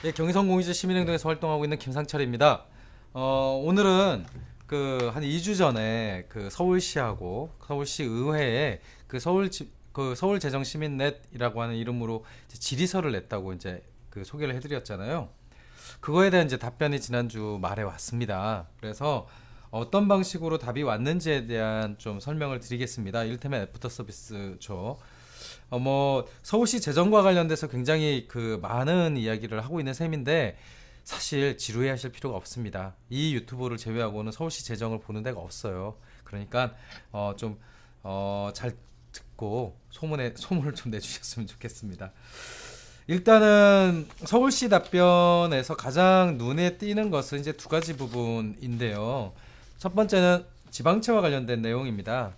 예, 경의선공이지 시민행동에서 활동하고 있는 김상철입니다. 오늘은 그 한 2주 전에 그 서울시하고 서울시 의회에 그 서울재정시민넷이라고 하는 이름으로 이제 질의서를 냈다고 이제 그 소개를 해드렸잖아요. 그거에 대한 이제 답변이 지난주 말에 왔습니다. 그래서 어떤 방식으로 답이 왔는지에 대한 좀 설명을 드리겠습니다. 이를테면 애프터 서비스죠. 뭐 서울시 재정과 관련돼서 굉장히 그 많은 이야기를 하고 있는 셈인데 사실 지루해하실 필요가 없습니다. 이 유튜브를 제외하고는 서울시 재정을 보는 데가 없어요. 그러니까 좀 잘 듣고 소문을 좀 내주셨으면 좋겠습니다. 일단은 서울시 답변에서 가장 눈에 띄는 것은 이제 두 가지 부분인데요. 첫 번째는 지방채와 관련된 내용입니다.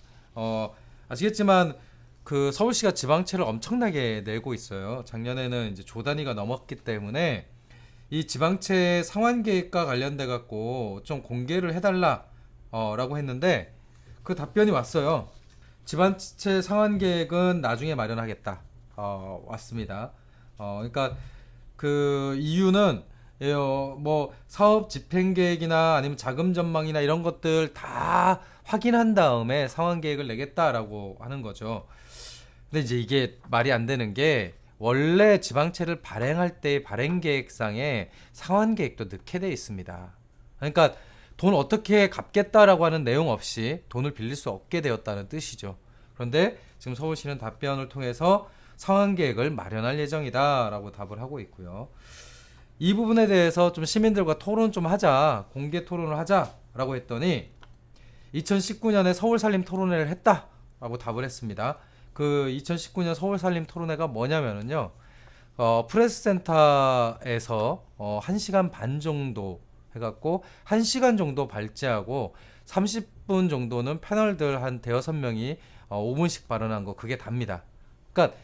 아시겠지만 그 서울시가 지방채를 엄청나게 내고 있어요. 작년에는 이제 조 단위가 넘었기 때문에 이 지방채 상환 계획과 관련돼 갖고 좀 공개를 해달라 라고 했는데 그 답변이 왔어요. 지방채 상환 계획은 나중에 마련하겠다. 왔습니다. 그러니까 그 이유는 뭐 사업 집행 계획이나 아니면 자금 전망이나 이런 것들 다 확인한 다음에 상환 계획을 내겠다라고 하는 거죠. 근데 이제 이게 말이 안 되는 게 원래 지방채를 발행할 때 발행 계획상에 상환 계획도 넣게 돼 있습니다. 그러니까 돈 어떻게 갚겠다라고 하는 내용 없이 돈을 빌릴 수 없게 되었다는 뜻이죠. 그런데 지금 서울시는 답변을 통해서 상환 계획을 마련할 예정이다라고 답을 하고 있고요. 이 부분에 대해서 좀 시민들과 토론 좀 하자, 공개 토론을 하자라고 했더니 2019년에 서울 살림 토론회를 했다라고 답을 했습니다. 그 2019년 서울 살림 토론회가 뭐냐면은요. 프레스센터에서 1시간 반 정도 해갖고 1시간 정도 발제하고 30분 정도는 패널들 한 대여섯 명이 5분씩 발언한 거 그게 답니다. 그러니까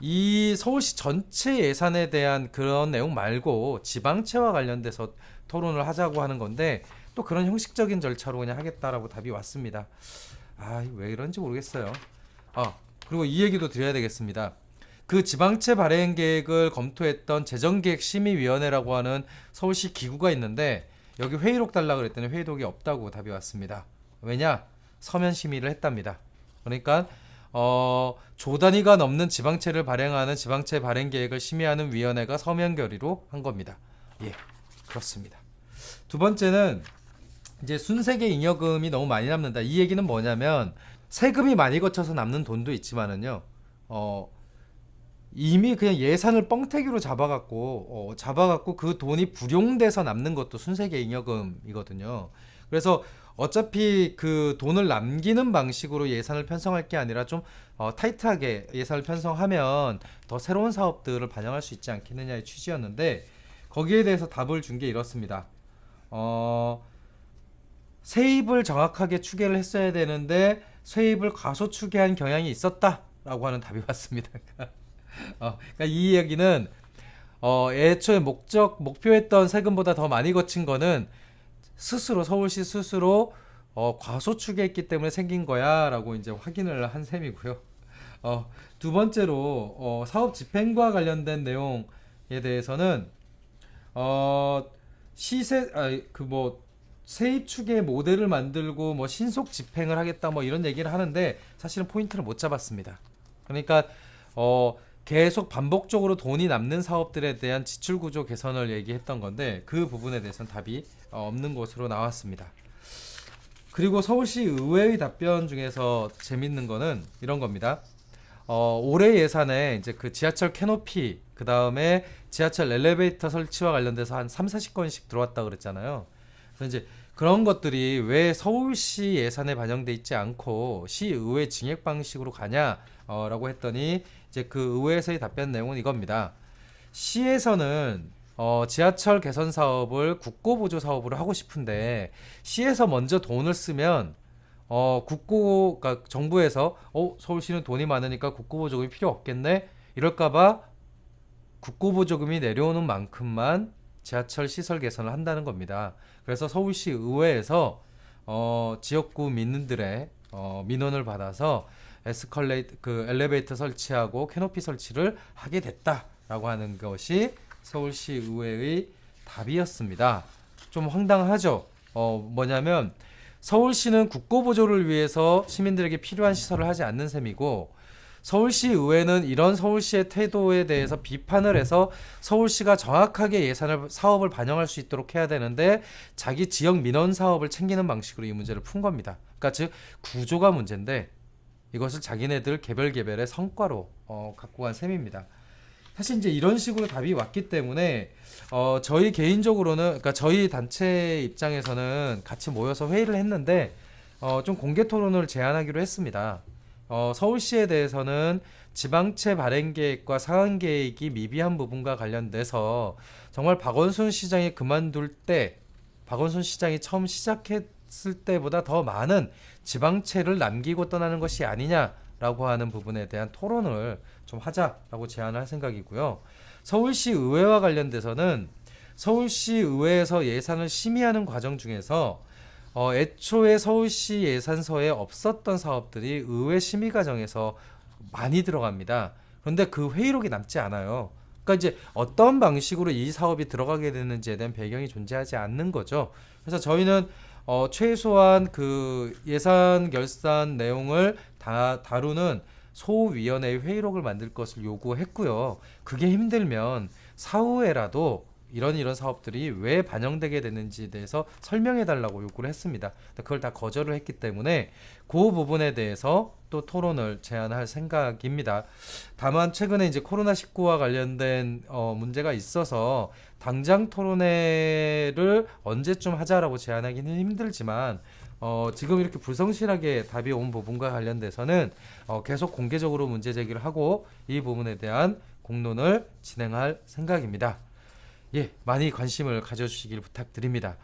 이 서울시 전체 예산에 대한 그런 내용 말고 지방채와 관련돼서 토론을 하자고 하는 건데 또 그런 형식적인 절차로 그냥 하겠다라고 답이 왔습니다. 왜 이런지 모르겠어요. 그리고 이 얘기도 드려야 되겠습니다. 그 지방채 발행 계획을 검토했던 재정계획심의위원회라고 하는 서울시 기구가 있는데 여기 회의록 달라 그랬더니 회의록이 없다고 답이 왔습니다. 왜냐? 서면 심의를 했답니다. 그러니까 조 단위가 넘는 지방채를 발행하는 지방채 발행 계획을 심의하는 위원회가 서면 결의로 한 겁니다. 예, 그렇습니다. 두 번째는 이제 순세계 잉여금이 너무 많이 남는다. 이 얘기는 뭐냐면 세금이 많이 거쳐서 남는 돈도 있지만은요. 이미 그냥 예산을 뻥태기로 잡아갖고 그 돈이 불용돼서 남는 것도 순세계 잉여금이거든요. 그래서 어차피 그 돈을 남기는 방식으로 예산을 편성할 게 아니라 좀 타이트하게 예산을 편성하면 더 새로운 사업들을 반영할 수 있지 않겠느냐의 취지였는데 거기에 대해서 답을 준 게 이렇습니다. 세입을 정확하게 추계를 했어야 되는데 세입을 과소추계한 경향이 있었다라고 하는 답이 왔습니다. 그러니까 이 이야기는 애초에 목표했던 세금보다 더 많이 거친 거는 서울시 스스로 과소추계했기 때문에 생긴 거야라고 이제 확인을 한 셈이고요. 두 번째로 사업 집행과 관련된 내용에 대해서는 시세 그뭐 세입 추계 모델을 만들고 뭐 신속 집행을 하겠다 뭐 이런 얘기를 하는데 사실은 포인트를 못 잡았습니다. 그러니까 계속 반복적으로 돈이 남는 사업들에 대한 지출 구조 개선을 얘기했던 건데 그 부분에 대해서는 답이 없는 것으로 나왔습니다. 그리고 서울시 의회의 답변 중에서 재밌는 거는 이런 겁니다. 올해 예산에 이제 그 지하철 캐노피 그 다음에 지하철 엘리베이터 설치와 관련돼서 한 3, 40건씩 들어왔다 그랬잖아요. 그래서 이제 그런 것들이 왜 서울시 예산에 반영돼 있지 않고 시의회 증액 방식으로 가냐라고 했더니 이제 그 의회에서의 답변 내용은 이겁니다. 시에서는 지하철 개선 사업을 국고보조 사업으로 하고 싶은데 시에서 먼저 돈을 쓰면 그러니까 정부에서 서울시는 돈이 많으니까 국고보조금이 필요 없겠네 이럴까봐 국고보조금이 내려오는 만큼만 지하철 시설 개선을 한다는 겁니다. 그래서 서울시 의회에서 지역구 민들의 민원을 받아서 엘리베이터 설치하고 캐노피 설치를 하게 됐다라고 하는 것이 서울시 의회의 답이었습니다. 좀 황당하죠. 뭐냐면 서울시는 국고보조를 위해서 시민들에게 필요한 시설을 하지 않는 셈이고, 서울시 의회는 이런 서울시의 태도에 대해서 비판을 해서 서울시가 정확하게 사업을 반영할 수 있도록 해야 되는데, 자기 지역 민원 사업을 챙기는 방식으로 이 문제를 푼 겁니다. 그러니까 즉 구조가 문제인데 이것을 자기네들 개별의 성과로 갖고 간 셈입니다. 사실 이제 이런 식으로 답이 왔기 때문에 저희 개인적으로는, 그러니까 저희 단체 입장에서는 같이 모여서 회의를 했는데 좀 공개 토론을 제안하기로 했습니다. 서울시에 대해서는 지방채 발행 계획과 상한 계획이 미비한 부분과 관련돼서 정말 박원순 시장이 그만둘 때, 박원순 시장이 처음 시작했을 때보다 더 많은 지방채를 남기고 떠나는 것이 아니냐라고 하는 부분에 대한 토론을 좀 하자라고 제안을 할 생각이고요. 서울시 의회와 관련돼서는 서울시 의회에서 예산을 심의하는 과정 중에서 애초에 서울시 예산서에 없었던 사업들이 의회 심의 과정에서 많이 들어갑니다. 그런데 그 회의록이 남지 않아요. 그러니까 이제 어떤 방식으로 이 사업이 들어가게 되는지에 대한 배경이 존재하지 않는 거죠. 그래서 저희는 최소한 그 예산 결산 내용을 다루는 소위원회의 회의록을 만들 것을 요구했고요. 그게 힘들면 사후에라도 이런 사업들이 왜 반영되게 되는지에 대해서 설명해 달라고 요구를 했습니다. 그걸 다 거절을 했기 때문에 그 부분에 대해서 또 토론을 제안할 생각입니다. 다만 최근에 이제 코로나19와 관련된 문제가 있어서 당장 토론회를 언제쯤 하자라고 제안하기는 힘들지만 지금 이렇게 불성실하게 답이 온 부분과 관련돼서는 계속 공개적으로 문제 제기를 하고 이 부분에 대한 공론을 진행할 생각입니다. 예, 많이 관심을 가져주시길 부탁드립니다.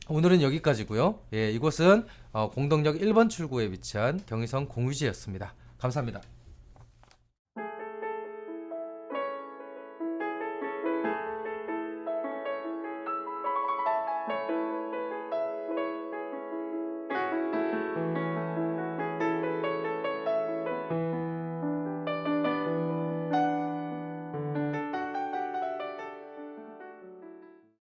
오늘은 여기까지고요. 예, 이곳은 공덕역 1번 출구에 위치한 경의선 공유지였습니다. 감사합니다.